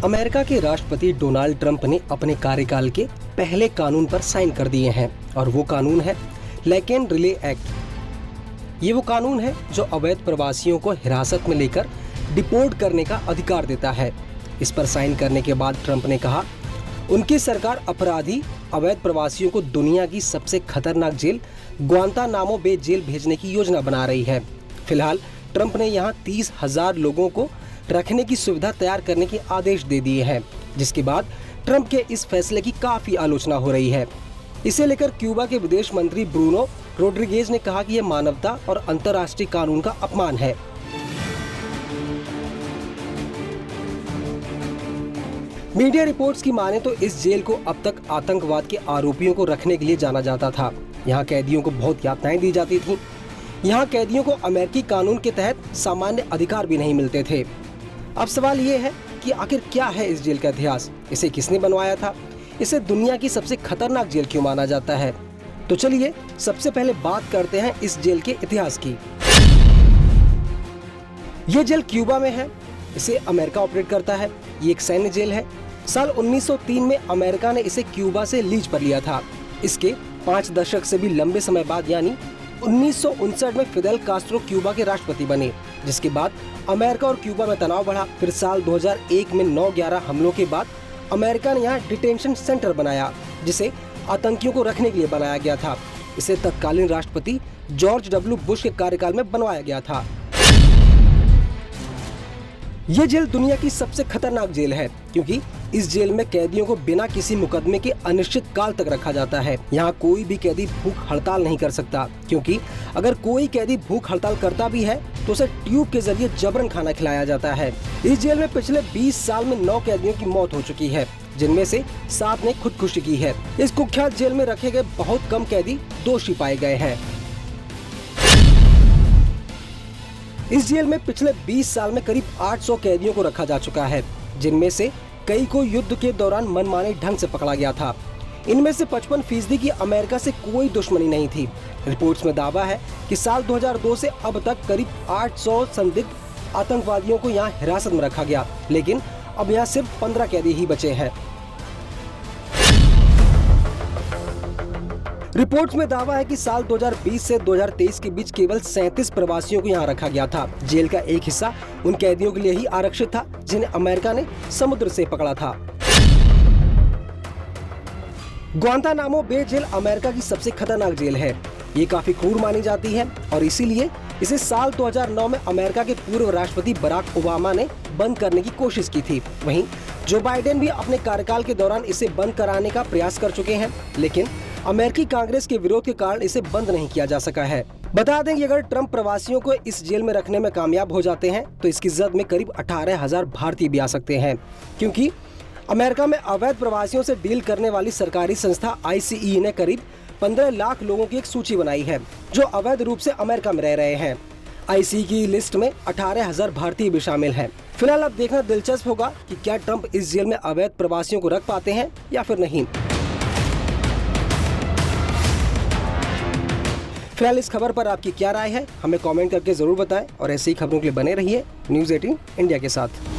America के राष्ट्रपति Donald Trump ने अपने कार्यकाल के पहले कानून पर साइन कर दिए हैं और वो कानून है लैकेन रिले एक्ट। ये वो कानून है जो अवैध प्रवासियों को हिरासत में लेकर डिपोर्ट करने का अधिकार देता है। इस पर साइन करने के बाद ट्रंप ने कहा उनकी सरकार अपराधी अवैध प्रवासियों को दुनिया की सबसे खतरनाक जेल ग्वांतानामो बे जेल भेजने की योजना बना रही है। फिलहाल ट्रंप ने यहाँ 30,000 लोगों को रखने की सुविधा तैयार करने के आदेश दे दिए हैं, जिसके बाद ट्रंप के इस फैसले की काफी आलोचना हो रही है। इसे लेकर क्यूबा के विदेश मंत्री ब्रूनो रोड्रिगेज ने कहा कि यह मानवता और अंतर्राष्ट्रीय कानून का अपमान है। मीडिया रिपोर्ट्स की माने तो इस जेल को अब तक आतंकवाद के आरोपियों को रखने के लिए जाना जाता था। यहाँ कैदियों को बहुत यातनाएं दी जाती थीं। यहाँ कैदियों को अमेरिकी कानून के तहत सामान्य अधिकार भी नहीं मिलते थे। अब सवाल ये है कि आखिर क्या है इस जेल का इतिहास, इसे किसने बनवाया था, इसे दुनिया की सबसे खतरनाक जेल क्यों माना जाता है। तो चलिए सबसे पहले बात करते हैं इस जेल के इतिहास की। ये जेल क्यूबा में है, इसे अमेरिका ऑपरेट करता है। ये एक सैन्य जेल है। साल 1903 में अमेरिका ने इसे क्यूबा से लीज पर लिया था। इसके 5 दशक से भी लंबे समय बाद यानी 1959 में फिदेल कास्ट्रो क्यूबा के राष्ट्रपति बने, जिसके बाद अमेरिका और क्यूबा में तनाव बढ़ा। फिर साल 2001 में 9/11 हमलों के बाद अमेरिका ने यहाँ डिटेंशन सेंटर बनाया, जिसे आतंकियों को रखने के लिए बनाया गया था। इसे तत्कालीन राष्ट्रपति जॉर्ज डब्ल्यू बुश के कार्यकाल में बनवाया गया था। ये जेल दुनिया की सबसे खतरनाक जेल है, क्योंकि इस जेल में कैदियों को बिना किसी मुकदमे के अनिश्चित काल तक रखा जाता है। यहाँ कोई भी कैदी भूख हड़ताल नहीं कर सकता, क्योंकि अगर कोई कैदी भूख हड़ताल करता भी है तो उसे ट्यूब के जरिए जबरन खाना खिलाया जाता है। इस जेल में पिछले 20 साल में 9 कैदियों की मौत हो चुकी है, जिनमें से 7 ने खुदकुशी की है। इस कुख्यात जेल में रखे गए बहुत कम कैदी दोषी पाए गए हैं। इस जेल में पिछले 20 साल में करीब 800 कैदियों को रखा जा चुका है, जिनमें से कई को युद्ध के दौरान मनमाने ढंग से पकड़ा गया था। इनमें से 55% की अमेरिका से कोई दुश्मनी नहीं थी। रिपोर्ट्स में दावा है कि साल 2002 से अब तक करीब 800 संदिग्ध आतंकवादियों को यहाँ हिरासत में रखा गया, लेकिन अब यहाँ सिर्फ 15 कैदी ही बचे हैं। रिपोर्ट्स में दावा है कि साल 2020 से 2023 के बीच केवल 37 प्रवासियों को यहाँ रखा गया था। जेल का एक हिस्सा उन कैदियों के लिए ही आरक्षित था जिन्हें अमेरिका ने समुद्र से पकड़ा था। ग्वांतानामो बे जेल अमेरिका की सबसे खतरनाक जेल है। ये काफी क्रूर मानी जाती है और इसीलिए इसे साल 2009 में अमेरिका के पूर्व राष्ट्रपति बराक ओबामा ने बंद करने की कोशिश की थी। वहीं जो बाइडेन भी अपने कार्यकाल के दौरान इसे बंद कराने का प्रयास कर चुके हैं, लेकिन अमेरिकी कांग्रेस के विरोध के कारण इसे बंद नहीं किया जा सका है। बता दें कि अगर ट्रंप प्रवासियों को इस जेल में रखने में कामयाब हो जाते हैं तो इसकी जद में करीब 18,000 भारतीय भी आ सकते हैं, क्योंकि अमेरिका में अवैध प्रवासियों से डील करने वाली सरकारी संस्था ICE ने करीब 15 लाख लोगों की एक सूची बनाई है जो अवैध रूप से अमेरिका में रह रहे हैं। ICE की लिस्ट में 18,000 भारतीय भी शामिल हैं। फिलहाल अब देखना दिलचस्प होगा कि क्या ट्रंप इस जेल में अवैध प्रवासियों को रख पाते हैं या फिर नहीं। फिलहाल इस खबर पर आपकी क्या राय है, हमें कमेंट करके जरूर बताएं और ऐसी ही खबरों के लिए बने रहिए न्यूज़ 18 इंडिया के साथ।